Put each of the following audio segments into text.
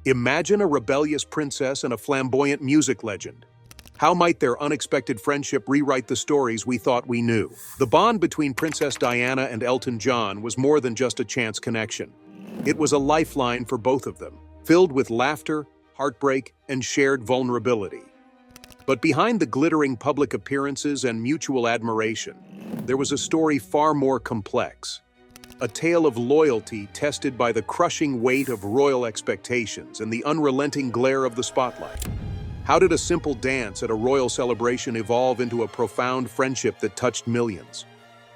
Imagine a rebellious princess and a flamboyant music legend. How might their unexpected friendship rewrite the stories we thought we knew? The bond between Princess Diana and Elton John was more than just a chance connection. It was a lifeline for both of them, filled with laughter, heartbreak, and shared vulnerability. But behind the glittering public appearances and mutual admiration, there was a story far more complex. A tale of loyalty tested by the crushing weight of royal expectations and the unrelenting glare of the spotlight. How did a simple dance at a royal celebration evolve into a profound friendship that touched millions?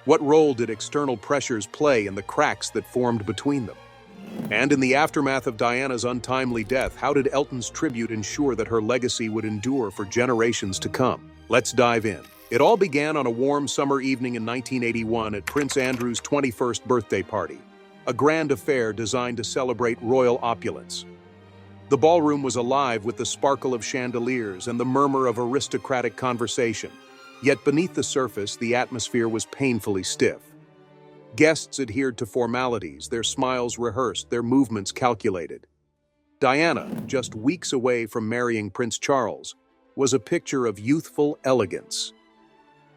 What role did external pressures play in the cracks that formed between them? And in the aftermath of Diana's untimely death, how did Elton's tribute ensure that her legacy would endure for generations to come? Let's dive in. It all began on a warm summer evening in 1981 at Prince Andrew's 21st birthday party, a grand affair designed to celebrate royal opulence. The ballroom was alive with the sparkle of chandeliers and the murmur of aristocratic conversation, yet beneath the surface, the atmosphere was painfully stiff. Guests adhered to formalities, their smiles rehearsed, their movements calculated. Diana, just weeks away from marrying Prince Charles, was a picture of youthful elegance.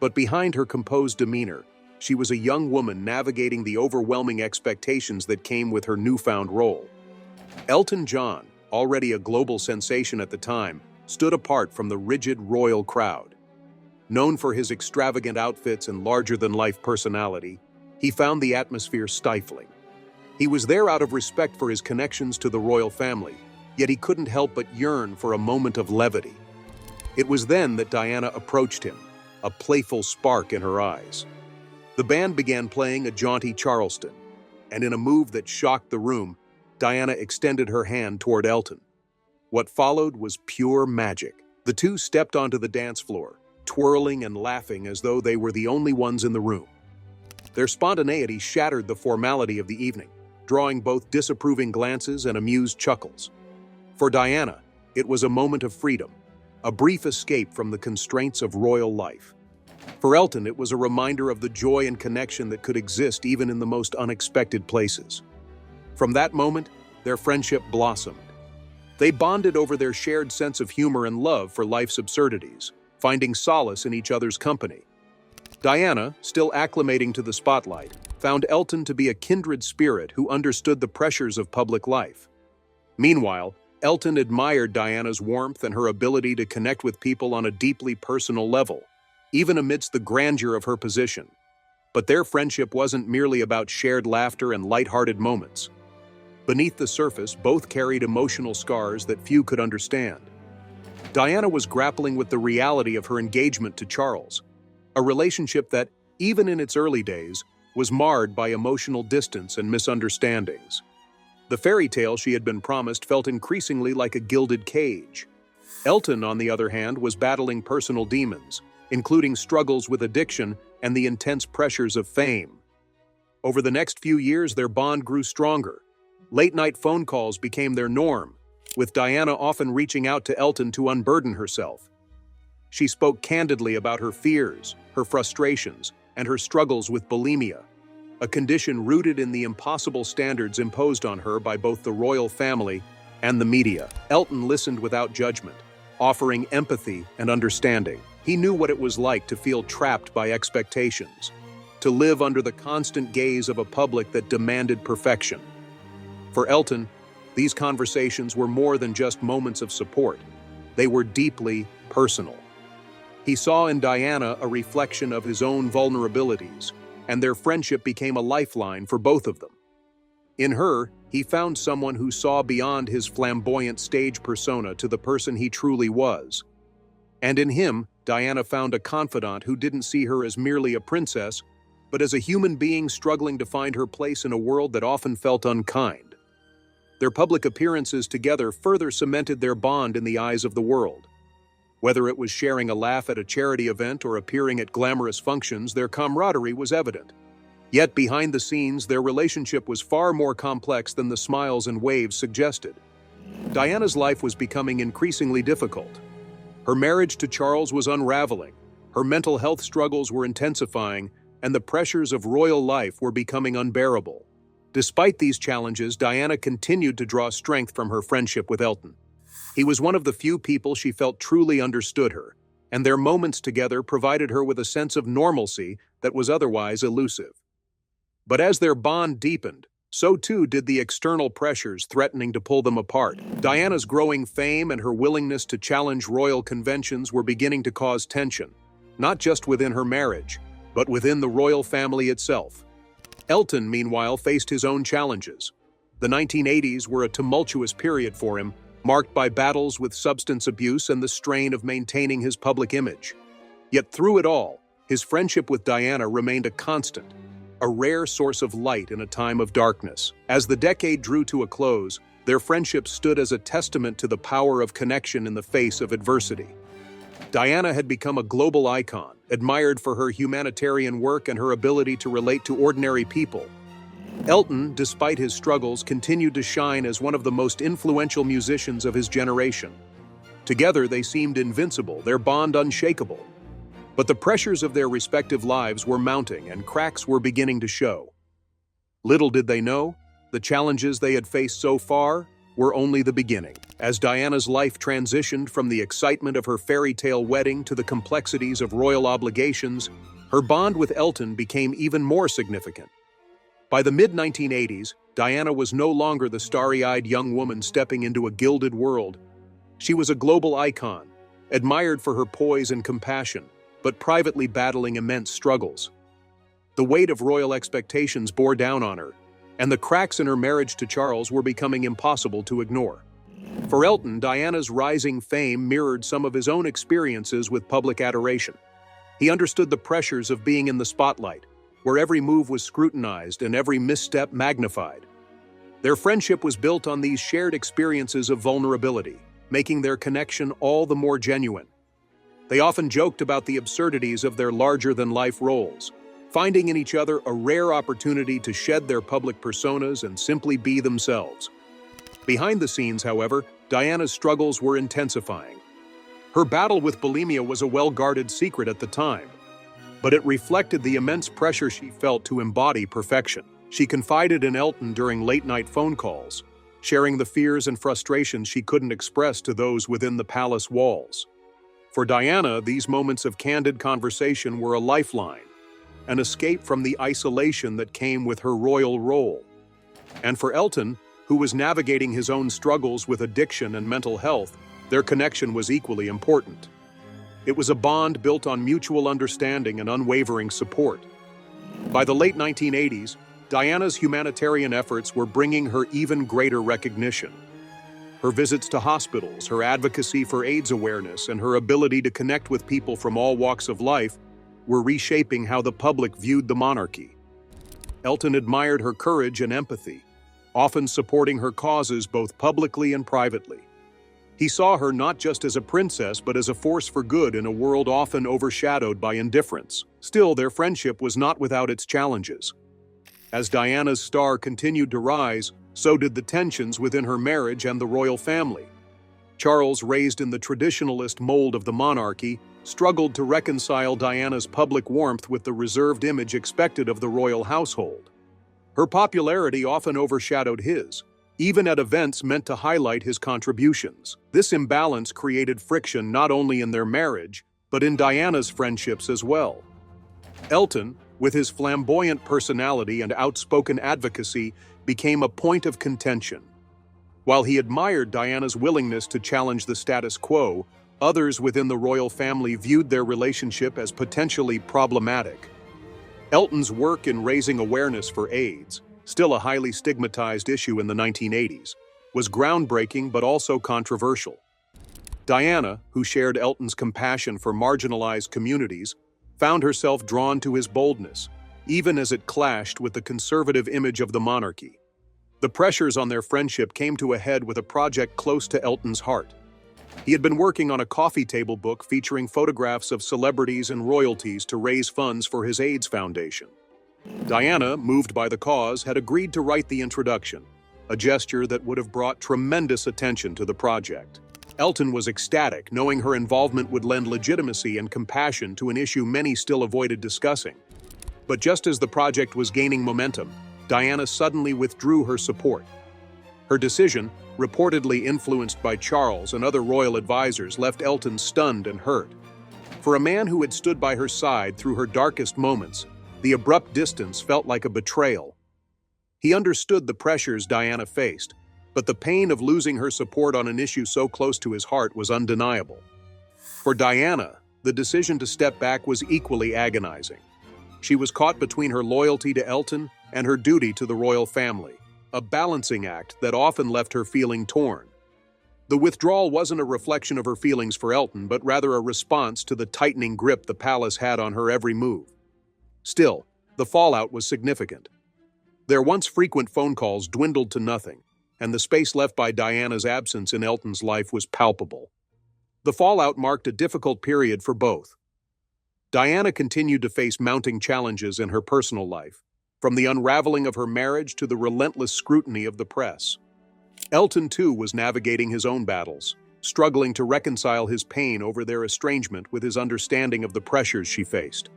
But behind her composed demeanor, she was a young woman navigating the overwhelming expectations that came with her newfound role. Elton John, already a global sensation at the time, stood apart from the rigid royal crowd. Known for his extravagant outfits and larger-than-life personality, he found the atmosphere stifling. He was there out of respect for his connections to the royal family, yet he couldn't help but yearn for a moment of levity. It was then that Diana approached him, a playful spark in her eyes. The band began playing a jaunty Charleston, and in a move that shocked the room, Diana extended her hand toward Elton. What followed was pure magic. The two stepped onto the dance floor, twirling and laughing as though they were the only ones in the room. Their spontaneity shattered the formality of the evening, drawing both disapproving glances and amused chuckles. For Diana, it was a moment of freedom, a brief escape from the constraints of royal life. For Elton, it was a reminder of the joy and connection that could exist even in the most unexpected places. From that moment, their friendship blossomed. They bonded over their shared sense of humor and love for life's absurdities, finding solace in each other's company. Diana, still acclimating to the spotlight, found Elton to be a kindred spirit who understood the pressures of public life. Meanwhile, Elton admired Diana's warmth and her ability to connect with people on a deeply personal level, even amidst the grandeur of her position. But their friendship wasn't merely about shared laughter and lighthearted moments. Beneath the surface, both carried emotional scars that few could understand. Diana was grappling with the reality of her engagement to Charles, a relationship that, even in its early days, was marred by emotional distance and misunderstandings. The fairy tale she had been promised felt increasingly like a gilded cage. Elton, on the other hand, was battling personal demons, including struggles with addiction and the intense pressures of fame. Over the next few years, their bond grew stronger. Late-night phone calls became their norm, with Diana often reaching out to Elton to unburden herself. She spoke candidly about her fears, her frustrations, and her struggles with bulimia, a condition rooted in the impossible standards imposed on her by both the royal family and the media. Elton listened without judgment, offering empathy and understanding. He knew what it was like to feel trapped by expectations, to live under the constant gaze of a public that demanded perfection. For Elton, these conversations were more than just moments of support. They were deeply personal. He saw in Diana a reflection of his own vulnerabilities, and their friendship became a lifeline for both of them. In her, he found someone who saw beyond his flamboyant stage persona to the person he truly was. And in him, Diana found a confidant who didn't see her as merely a princess, but as a human being struggling to find her place in a world that often felt unkind. Their public appearances together further cemented their bond in the eyes of the world. Whether it was sharing a laugh at a charity event or appearing at glamorous functions, their camaraderie was evident. Yet behind the scenes, their relationship was far more complex than the smiles and waves suggested. Diana's life was becoming increasingly difficult. Her marriage to Charles was unraveling, her mental health struggles were intensifying, and the pressures of royal life were becoming unbearable. Despite these challenges, Diana continued to draw strength from her friendship with Elton. He was one of the few people she felt truly understood her, and their moments together provided her with a sense of normalcy that was otherwise elusive. But as their bond deepened, so too did the external pressures threatening to pull them apart. Diana's growing fame and her willingness to challenge royal conventions were beginning to cause tension, not just within her marriage, but within the royal family itself. Elton, meanwhile, faced his own challenges. The 1980s were a tumultuous period for him, marked by battles with substance abuse and the strain of maintaining his public image. Yet through it all, his friendship with Diana remained a constant, a rare source of light in a time of darkness. As the decade drew to a close, their friendship stood as a testament to the power of connection in the face of adversity. Diana had become a global icon, admired for her humanitarian work and her ability to relate to ordinary people. Elton, despite his struggles, continued to shine as one of the most influential musicians of his generation. Together, they seemed invincible, their bond unshakable. But the pressures of their respective lives were mounting and cracks were beginning to show. Little did they know, the challenges they had faced so far were only the beginning. As Diana's life transitioned from the excitement of her fairy tale wedding to the complexities of royal obligations, her bond with Elton became even more significant. By the mid-1980s, Diana was no longer the starry-eyed young woman stepping into a gilded world. She was a global icon, admired for her poise and compassion, but privately battling immense struggles. The weight of royal expectations bore down on her, and the cracks in her marriage to Charles were becoming impossible to ignore. For Elton, Diana's rising fame mirrored some of his own experiences with public adoration. He understood the pressures of being in the spotlight, where every move was scrutinized and every misstep magnified. Their friendship was built on these shared experiences of vulnerability, making their connection all the more genuine. They often joked about the absurdities of their larger-than-life roles, finding in each other a rare opportunity to shed their public personas and simply be themselves. Behind the scenes, however, Diana's struggles were intensifying. Her battle with bulimia was a well-guarded secret at the time, but it reflected the immense pressure she felt to embody perfection. She confided in Elton during late-night phone calls, sharing the fears and frustrations she couldn't express to those within the palace walls. For Diana, these moments of candid conversation were a lifeline, an escape from the isolation that came with her royal role. And for Elton, who was navigating his own struggles with addiction and mental health, their connection was equally important. It was a bond built on mutual understanding and unwavering support. By the late 1980s, Diana's humanitarian efforts were bringing her even greater recognition. Her visits to hospitals, her advocacy for AIDS awareness, and her ability to connect with people from all walks of life were reshaping how the public viewed the monarchy. Elton admired her courage and empathy, often supporting her causes both publicly and privately. He saw her not just as a princess, but as a force for good in a world often overshadowed by indifference. Still, their friendship was not without its challenges. As Diana's star continued to rise, so did the tensions within her marriage and the royal family. Charles, raised in the traditionalist mold of the monarchy, struggled to reconcile Diana's public warmth with the reserved image expected of the royal household. Her popularity often overshadowed his, even at events meant to highlight his contributions. This imbalance created friction not only in their marriage, but in Diana's friendships as well. Elton, with his flamboyant personality and outspoken advocacy, became a point of contention. While he admired Diana's willingness to challenge the status quo, others within the royal family viewed their relationship as potentially problematic. Elton's work in raising awareness for AIDS, still a highly stigmatized issue in the 1980s, was groundbreaking but also controversial. Diana, who shared Elton's compassion for marginalized communities, found herself drawn to his boldness, even as it clashed with the conservative image of the monarchy. The pressures on their friendship came to a head with a project close to Elton's heart. He had been working on a coffee table book featuring photographs of celebrities and royalties to raise funds for his AIDS foundation. Diana, moved by the cause, had agreed to write the introduction, a gesture that would have brought tremendous attention to the project. Elton was ecstatic, knowing her involvement would lend legitimacy and compassion to an issue many still avoided discussing. But just as the project was gaining momentum, Diana suddenly withdrew her support. Her decision, reportedly influenced by Charles and other royal advisors, left Elton stunned and hurt. For a man who had stood by her side through her darkest moments, the abrupt distance felt like a betrayal. He understood the pressures Diana faced, but the pain of losing her support on an issue so close to his heart was undeniable. For Diana, the decision to step back was equally agonizing. She was caught between her loyalty to Elton and her duty to the royal family, a balancing act that often left her feeling torn. The withdrawal wasn't a reflection of her feelings for Elton, but rather a response to the tightening grip the palace had on her every move. Still, the fallout was significant. Their once frequent phone calls dwindled to nothing, and the space left by Diana's absence in Elton's life was palpable. The fallout marked a difficult period for both. Diana continued to face mounting challenges in her personal life, from the unraveling of her marriage to the relentless scrutiny of the press. Elton, too, was navigating his own battles, struggling to reconcile his pain over their estrangement with his understanding of the pressures she faced.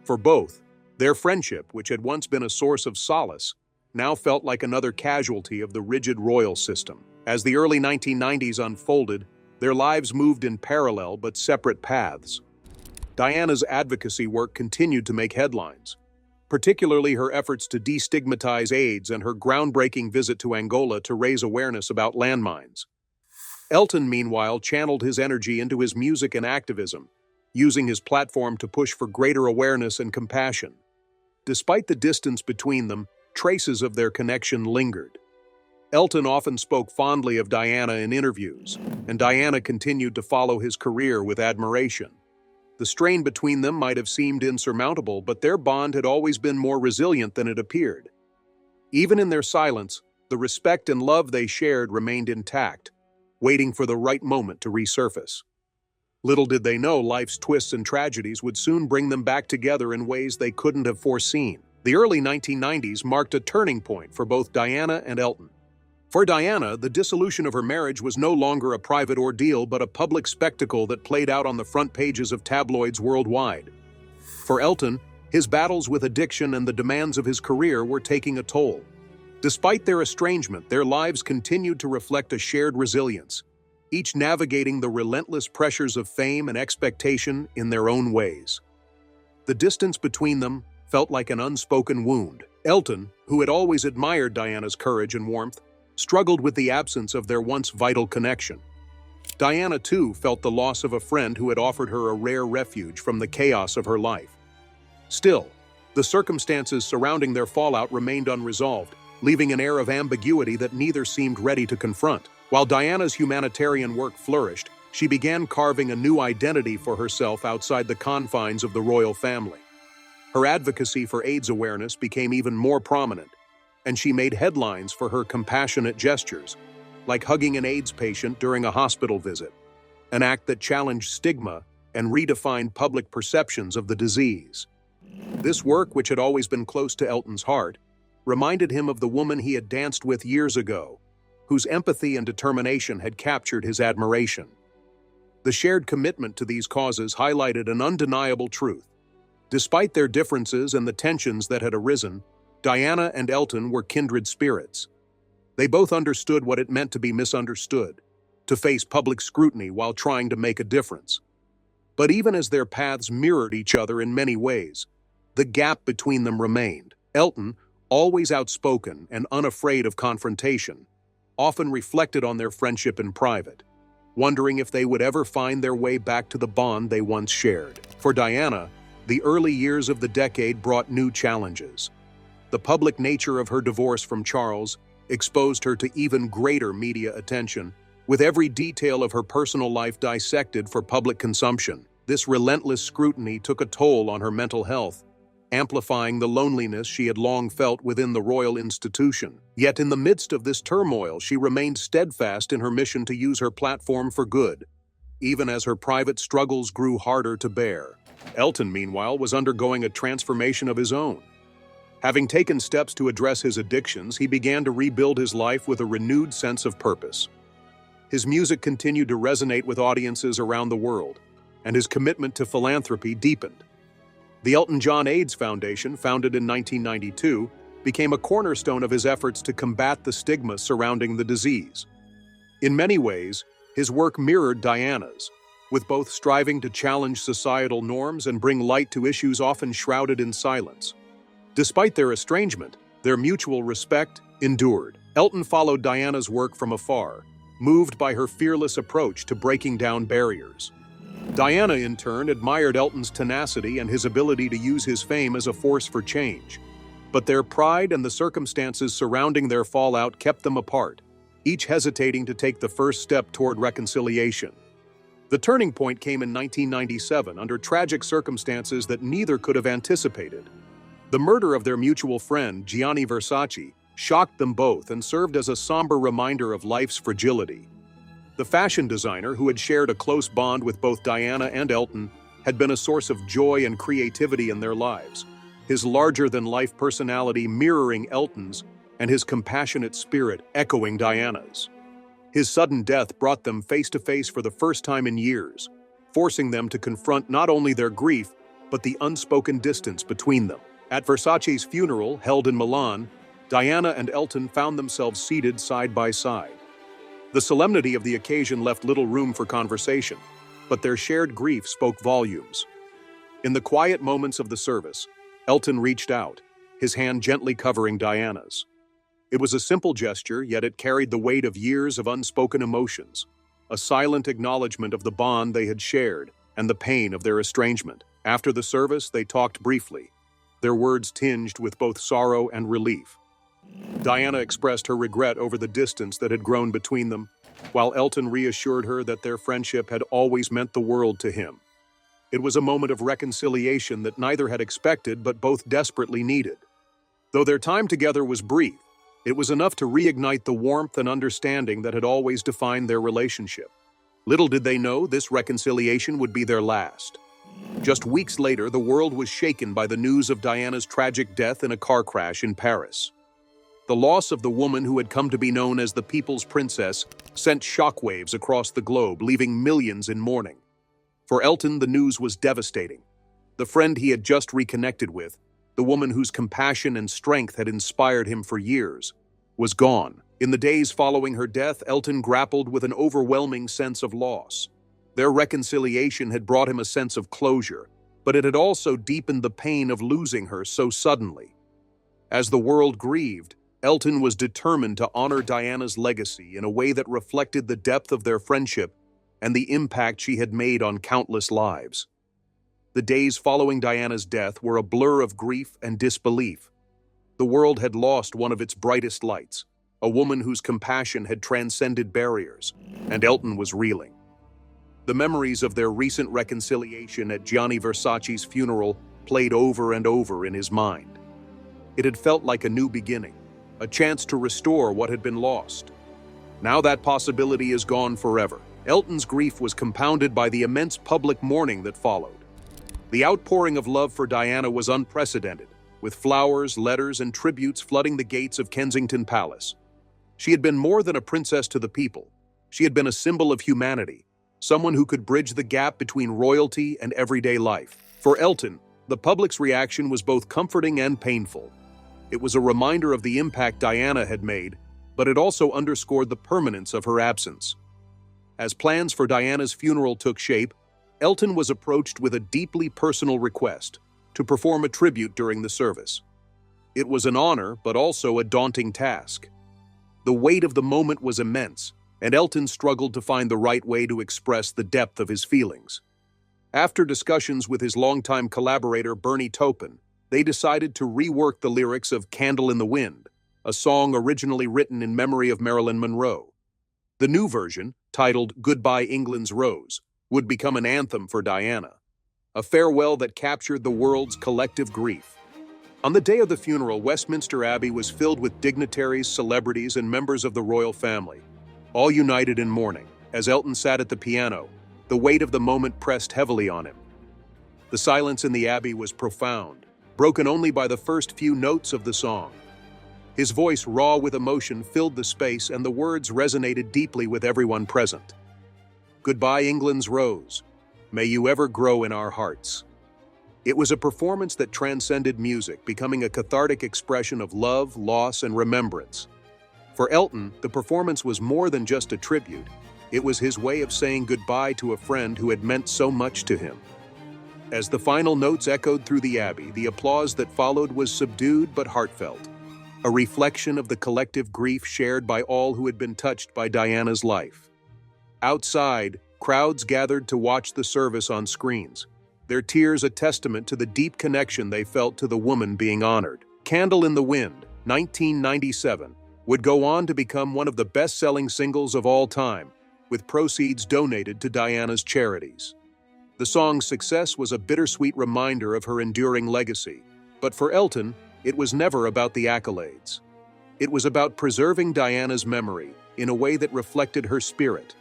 For both, their friendship, which had once been a source of solace, now felt like another casualty of the rigid royal system. As the early 1990s unfolded, their lives moved in parallel but separate paths. Diana's advocacy work continued to make headlines, particularly her efforts to destigmatize AIDS and her groundbreaking visit to Angola to raise awareness about landmines. Elton, meanwhile, channeled his energy into his music and activism, using his platform to push for greater awareness and compassion. Despite the distance between them, traces of their connection lingered. Elton often spoke fondly of Diana in interviews, and Diana continued to follow his career with admiration. The strain between them might have seemed insurmountable, but their bond had always been more resilient than it appeared. Even in their silence, the respect and love they shared remained intact, waiting for the right moment to resurface. Little did they know life's twists and tragedies would soon bring them back together in ways they couldn't have foreseen. The early 1990s marked a turning point for both Diana and Elton. For Diana, the dissolution of her marriage was no longer a private ordeal but a public spectacle that played out on the front pages of tabloids worldwide. For Elton, his battles with addiction and the demands of his career were taking a toll. Despite their estrangement, their lives continued to reflect a shared resilience, each navigating the relentless pressures of fame and expectation in their own ways. The distance between them felt like an unspoken wound. Elton, who had always admired Diana's courage and warmth, struggled with the absence of their once vital connection. Diana, too, felt the loss of a friend who had offered her a rare refuge from the chaos of her life. Still, the circumstances surrounding their fallout remained unresolved, leaving an air of ambiguity that neither seemed ready to confront. While Diana's humanitarian work flourished, she began carving a new identity for herself outside the confines of the royal family. Her advocacy for AIDS awareness became even more prominent, and she made headlines for her compassionate gestures, like hugging an AIDS patient during a hospital visit, an act that challenged stigma and redefined public perceptions of the disease. This work, which had always been close to Elton's heart, reminded him of the woman he had danced with years ago, whose empathy and determination had captured his admiration. The shared commitment to these causes highlighted an undeniable truth. Despite their differences and the tensions that had arisen, Diana and Elton were kindred spirits. They both understood what it meant to be misunderstood, to face public scrutiny while trying to make a difference. But even as their paths mirrored each other in many ways, the gap between them remained. Elton, always outspoken and unafraid of confrontation, often reflected on their friendship in private, wondering if they would ever find their way back to the bond they once shared. For Diana, the early years of the decade brought new challenges. The public nature of her divorce from Charles exposed her to even greater media attention, with every detail of her personal life dissected for public consumption. This relentless scrutiny took a toll on her mental health, amplifying the loneliness she had long felt within the royal institution. Yet in the midst of this turmoil, she remained steadfast in her mission to use her platform for good, even as her private struggles grew harder to bear. Elton, meanwhile, was undergoing a transformation of his own. Having taken steps to address his addictions, he began to rebuild his life with a renewed sense of purpose. His music continued to resonate with audiences around the world, and his commitment to philanthropy deepened. The Elton John AIDS Foundation, founded in 1992, became a cornerstone of his efforts to combat the stigma surrounding the disease. In many ways, his work mirrored Diana's, with both striving to challenge societal norms and bring light to issues often shrouded in silence. Despite their estrangement, their mutual respect endured. Elton followed Diana's work from afar, moved by her fearless approach to breaking down barriers. Diana, in turn, admired Elton's tenacity and his ability to use his fame as a force for change. But their pride and the circumstances surrounding their fallout kept them apart, each hesitating to take the first step toward reconciliation. The turning point came in 1997 under tragic circumstances that neither could have anticipated. The murder of their mutual friend, Gianni Versace, shocked them both and served as a somber reminder of life's fragility. The fashion designer, who had shared a close bond with both Diana and Elton, had been a source of joy and creativity in their lives, his larger-than-life personality mirroring Elton's and his compassionate spirit echoing Diana's. His sudden death brought them face-to-face for the first time in years, forcing them to confront not only their grief, but the unspoken distance between them. At Versace's funeral, held in Milan, Diana and Elton found themselves seated side by side. The solemnity of the occasion left little room for conversation, but their shared grief spoke volumes. In the quiet moments of the service, Elton reached out, his hand gently covering Diana's. It was a simple gesture, yet it carried the weight of years of unspoken emotions, a silent acknowledgement of the bond they had shared and the pain of their estrangement. After the service, they talked briefly, their words tinged with both sorrow and relief. Diana expressed her regret over the distance that had grown between them, while Elton reassured her that their friendship had always meant the world to him. It was a moment of reconciliation that neither had expected but both desperately needed. Though their time together was brief, it was enough to reignite the warmth and understanding that had always defined their relationship. Little did they know this reconciliation would be their last. Just weeks later, the world was shaken by the news of Diana's tragic death in a car crash in Paris. The loss of the woman who had come to be known as the People's Princess sent shockwaves across the globe, leaving millions in mourning. For Elton, the news was devastating. The friend he had just reconnected with, the woman whose compassion and strength had inspired him for years, was gone. In the days following her death, Elton grappled with an overwhelming sense of loss. Their reconciliation had brought him a sense of closure, but it had also deepened the pain of losing her so suddenly. As the world grieved, Elton was determined to honor Diana's legacy in a way that reflected the depth of their friendship and the impact she had made on countless lives. The days following Diana's death were a blur of grief and disbelief. The world had lost one of its brightest lights, a woman whose compassion had transcended barriers, and Elton was reeling. The memories of their recent reconciliation at Gianni Versace's funeral played over and over in his mind. It had felt like a new beginning, a chance to restore what had been lost. Now that possibility is gone forever. Elton's grief was compounded by the immense public mourning that followed. The outpouring of love for Diana was unprecedented, with flowers, letters, and tributes flooding the gates of Kensington Palace. She had been more than a princess to the people. She had been a symbol of humanity, someone who could bridge the gap between royalty and everyday life. For Elton, the public's reaction was both comforting and painful. It was a reminder of the impact Diana had made, but it also underscored the permanence of her absence. As plans for Diana's funeral took shape, Elton was approached with a deeply personal request to perform a tribute during the service. It was an honor, but also a daunting task. The weight of the moment was immense, and Elton struggled to find the right way to express the depth of his feelings. After discussions with his longtime collaborator Bernie Taupin, they decided to rework the lyrics of "Candle in the Wind," a song originally written in memory of Marilyn Monroe. The new version, titled "Goodbye England's Rose," would become an anthem for Diana, a farewell that captured the world's collective grief. On the day of the funeral, Westminster Abbey was filled with dignitaries, celebrities, and members of the royal family, all united in mourning. As Elton sat at the piano, the weight of the moment pressed heavily on him. The silence in the Abbey was profound, broken only by the first few notes of the song. His voice, raw with emotion, filled the space, and the words resonated deeply with everyone present. "Goodbye, England's rose. May you ever grow in our hearts." It was a performance that transcended music, becoming a cathartic expression of love, loss, and remembrance. For Elton, the performance was more than just a tribute. It was his way of saying goodbye to a friend who had meant so much to him. As the final notes echoed through the Abbey, the applause that followed was subdued but heartfelt, a reflection of the collective grief shared by all who had been touched by Diana's life. Outside, crowds gathered to watch the service on screens, their tears a testament to the deep connection they felt to the woman being honored. Candle in the Wind, 1997, would go on to become one of the best-selling singles of all time, with proceeds donated to Diana's charities. The song's success was a bittersweet reminder of her enduring legacy, but for Elton, it was never about the accolades. It was about preserving Diana's memory in a way that reflected her spirit,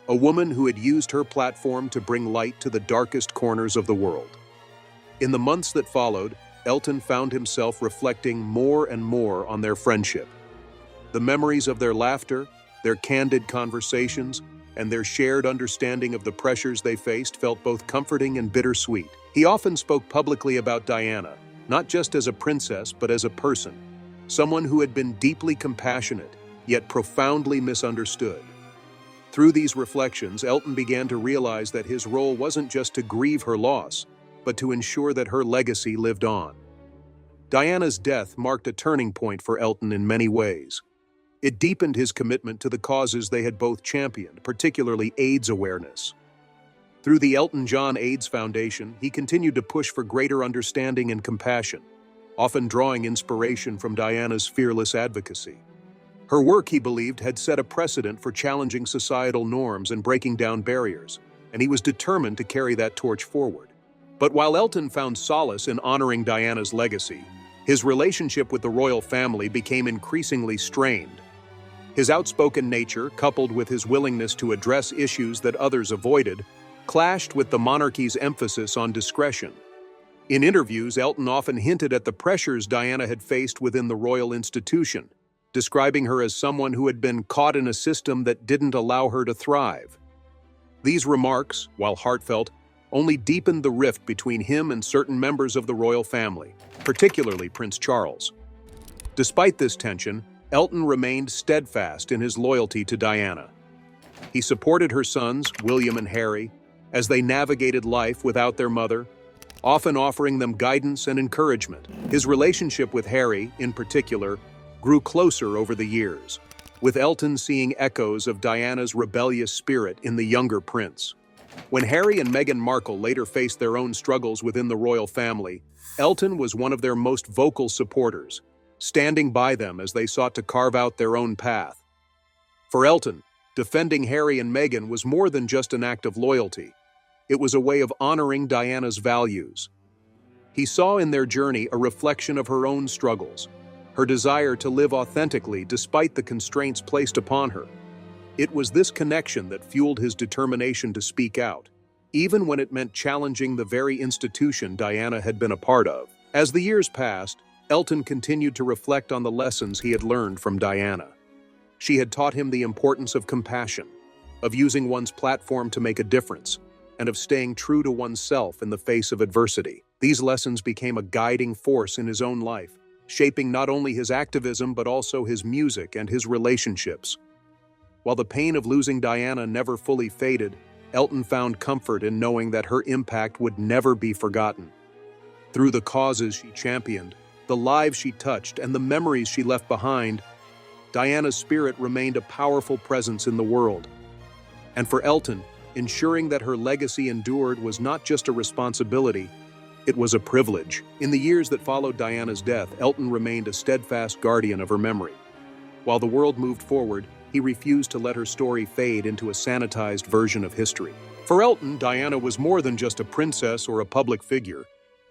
a woman who had used her platform to bring light to the darkest corners of the world. In the months that followed, Elton found himself reflecting more and more on their friendship. The memories of their laughter, their candid conversations, and their shared understanding of the pressures they faced felt both comforting and bittersweet. He often spoke publicly about Diana, not just as a princess but as a person, someone who had been deeply compassionate, yet profoundly misunderstood. Through these reflections, Elton began to realize that his role wasn't just to grieve her loss, but to ensure that her legacy lived on. Diana's death marked a turning point for Elton in many ways. It deepened his commitment to the causes they had both championed, particularly AIDS awareness. Through the Elton John AIDS Foundation, he continued to push for greater understanding and compassion, often drawing inspiration from Diana's fearless advocacy. Her work, he believed, had set a precedent for challenging societal norms and breaking down barriers, and he was determined to carry that torch forward. But while Elton found solace in honoring Diana's legacy, his relationship with the royal family became increasingly strained. His outspoken nature, coupled with his willingness to address issues that others avoided, clashed with the monarchy's emphasis on discretion. In interviews, Elton often hinted at the pressures Diana had faced within the royal institution, describing her as someone who had been caught in a system that didn't allow her to thrive. These remarks, while heartfelt, only deepened the rift between him and certain members of the royal family, particularly Prince Charles. Despite this tension, Elton remained steadfast in his loyalty to Diana. He supported her sons, William and Harry, as they navigated life without their mother, often offering them guidance and encouragement. His relationship with Harry, in particular, grew closer over the years, with Elton seeing echoes of Diana's rebellious spirit in the younger prince. When Harry and Meghan Markle later faced their own struggles within the royal family, Elton was one of their most vocal supporters, standing by them as they sought to carve out their own path. For Elton, defending Harry and Meghan was more than just an act of loyalty. It was a way of honoring Diana's values. He saw in their journey a reflection of her own struggles, her desire to live authentically despite the constraints placed upon her. It was this connection that fueled his determination to speak out, even when it meant challenging the very institution Diana had been a part of. As the years passed, Elton continued to reflect on the lessons he had learned from Diana. She had taught him the importance of compassion, of using one's platform to make a difference, and of staying true to oneself in the face of adversity. These lessons became a guiding force in his own life, shaping not only his activism but also his music and his relationships. While the pain of losing Diana never fully faded, Elton found comfort in knowing that her impact would never be forgotten. Through the causes she championed, the lives she touched, and the memories she left behind, Diana's spirit remained a powerful presence in the world. And for Elton, ensuring that her legacy endured was not just a responsibility, it was a privilege. In the years that followed Diana's death, Elton remained a steadfast guardian of her memory. While the world moved forward, he refused to let her story fade into a sanitized version of history. For Elton, Diana was more than just a princess or a public figure.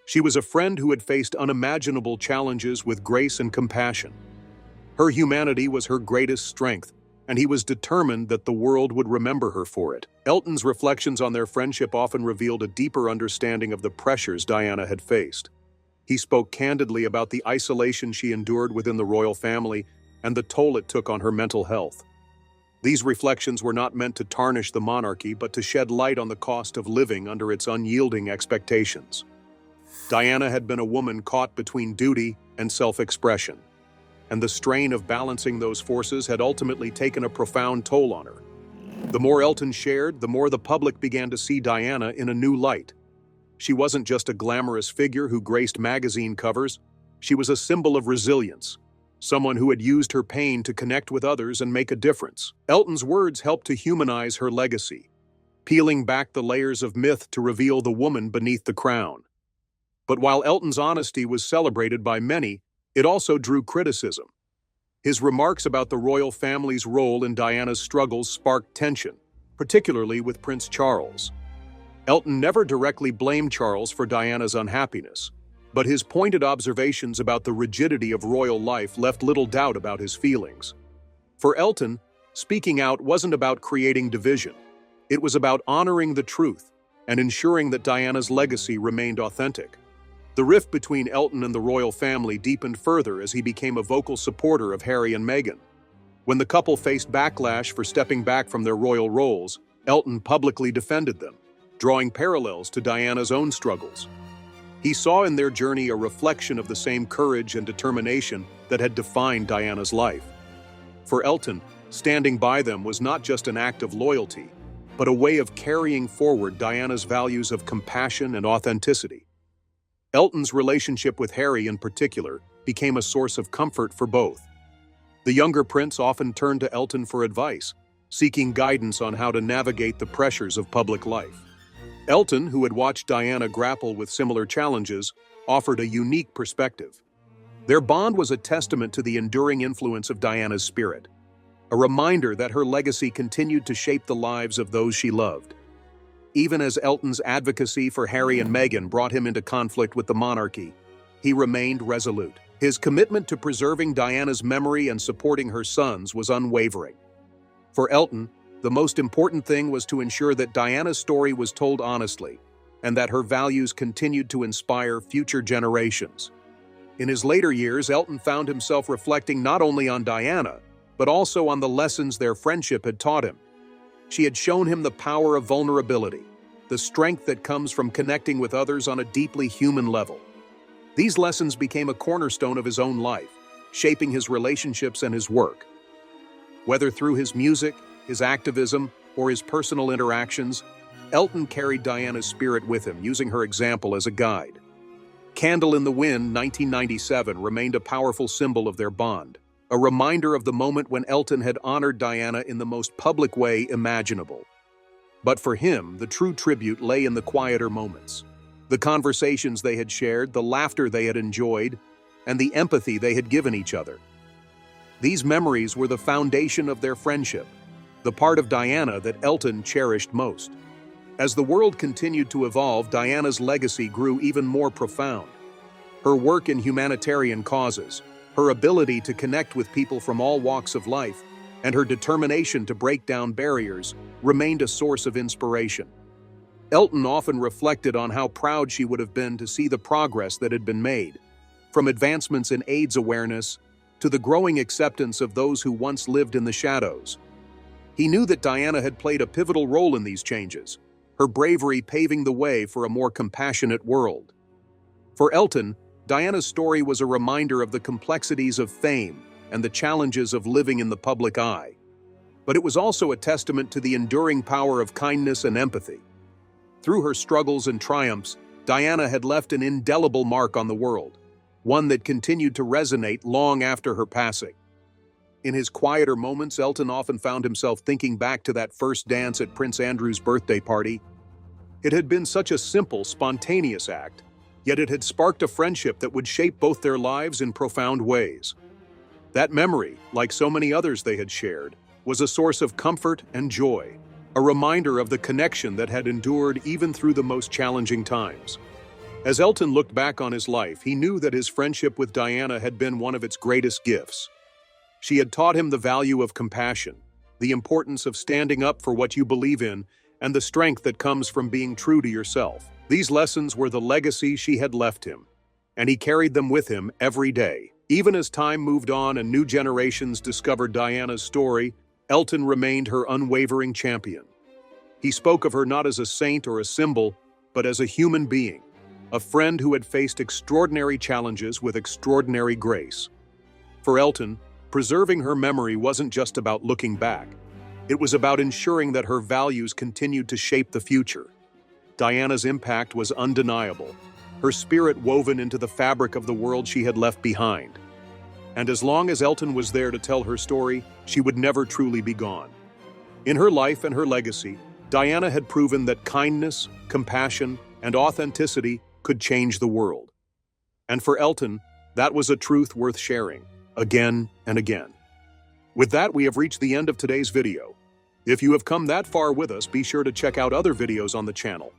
She was a friend who had faced unimaginable challenges with grace and compassion. Her humanity was her greatest strength, and he was determined that the world would remember her for it. Elton's reflections on their friendship often revealed a deeper understanding of the pressures Diana had faced. He spoke candidly about the isolation she endured within the royal family and the toll it took on her mental health. These reflections were not meant to tarnish the monarchy, but to shed light on the cost of living under its unyielding expectations. Diana had been a woman caught between duty and self-expression, and the strain of balancing those forces had ultimately taken a profound toll on her. The more Elton shared, the more the public began to see Diana in a new light. She wasn't just a glamorous figure who graced magazine covers, she was a symbol of resilience, someone who had used her pain to connect with others and make a difference. Elton's words helped to humanize her legacy, peeling back the layers of myth to reveal the woman beneath the crown. But while Elton's honesty was celebrated by many, it also drew criticism. His remarks about the royal family's role in Diana's struggles sparked tension, particularly with Prince Charles. Elton never directly blamed Charles for Diana's unhappiness, but his pointed observations about the rigidity of royal life left little doubt about his feelings. For Elton, speaking out wasn't about creating division. It was about honoring the truth and ensuring that Diana's legacy remained authentic. The rift between Elton and the royal family deepened further as he became a vocal supporter of Harry and Meghan. When the couple faced backlash for stepping back from their royal roles, Elton publicly defended them, drawing parallels to Diana's own struggles. He saw in their journey a reflection of the same courage and determination that had defined Diana's life. For Elton, standing by them was not just an act of loyalty, but a way of carrying forward Diana's values of compassion and authenticity. Elton's relationship with Harry, in particular, became a source of comfort for both. The younger prince often turned to Elton for advice, seeking guidance on how to navigate the pressures of public life. Elton, who had watched Diana grapple with similar challenges, offered a unique perspective. Their bond was a testament to the enduring influence of Diana's spirit, a reminder that her legacy continued to shape the lives of those she loved. Even as Elton's advocacy for Harry and Meghan brought him into conflict with the monarchy, he remained resolute. His commitment to preserving Diana's memory and supporting her sons was unwavering. For Elton, the most important thing was to ensure that Diana's story was told honestly, and that her values continued to inspire future generations. In his later years, Elton found himself reflecting not only on Diana, but also on the lessons their friendship had taught him. She had shown him the power of vulnerability, the strength that comes from connecting with others on a deeply human level. These lessons became a cornerstone of his own life, shaping his relationships and his work. Whether through his music, his activism, or his personal interactions, Elton carried Diana's spirit with him, using her example as a guide. Candle in the Wind, 1997, remained a powerful symbol of their bond, a reminder of the moment when Elton had honored Diana in the most public way imaginable. But for him, the true tribute lay in the quieter moments. The conversations they had shared, the laughter they had enjoyed, and the empathy they had given each other. These memories were the foundation of their friendship, the part of Diana that Elton cherished most. As the world continued to evolve, Diana's legacy grew even more profound. Her work in humanitarian causes, her ability to connect with people from all walks of life, and her determination to break down barriers remained a source of inspiration. Elton often reflected on how proud she would have been to see the progress that had been made, from advancements in AIDS awareness to the growing acceptance of those who once lived in the shadows. He knew that Diana had played a pivotal role in these changes, her bravery paving the way for a more compassionate world. For Elton, Diana's story was a reminder of the complexities of fame and the challenges of living in the public eye. But it was also a testament to the enduring power of kindness and empathy. Through her struggles and triumphs, Diana had left an indelible mark on the world, one that continued to resonate long after her passing. In his quieter moments, Elton often found himself thinking back to that first dance at Prince Andrew's birthday party. It had been such a simple, spontaneous act, yet it had sparked a friendship that would shape both their lives in profound ways. That memory, like so many others they had shared, was a source of comfort and joy, a reminder of the connection that had endured even through the most challenging times. As Elton looked back on his life, he knew that his friendship with Diana had been one of its greatest gifts. She had taught him the value of compassion, the importance of standing up for what you believe in, and the strength that comes from being true to yourself. These lessons were the legacy she had left him, and he carried them with him every day. Even as time moved on and new generations discovered Diana's story, Elton remained her unwavering champion. He spoke of her not as a saint or a symbol, but as a human being, a friend who had faced extraordinary challenges with extraordinary grace. For Elton, preserving her memory wasn't just about looking back. It was about ensuring that her values continued to shape the future. Diana's impact was undeniable, her spirit woven into the fabric of the world she had left behind. And as long as Elton was there to tell her story, she would never truly be gone. In her life and her legacy, Diana had proven that kindness, compassion, and authenticity could change the world. And for Elton, that was a truth worth sharing, again and again. With that, we have reached the end of today's video. If you have come that far with us, be sure to check out other videos on the channel.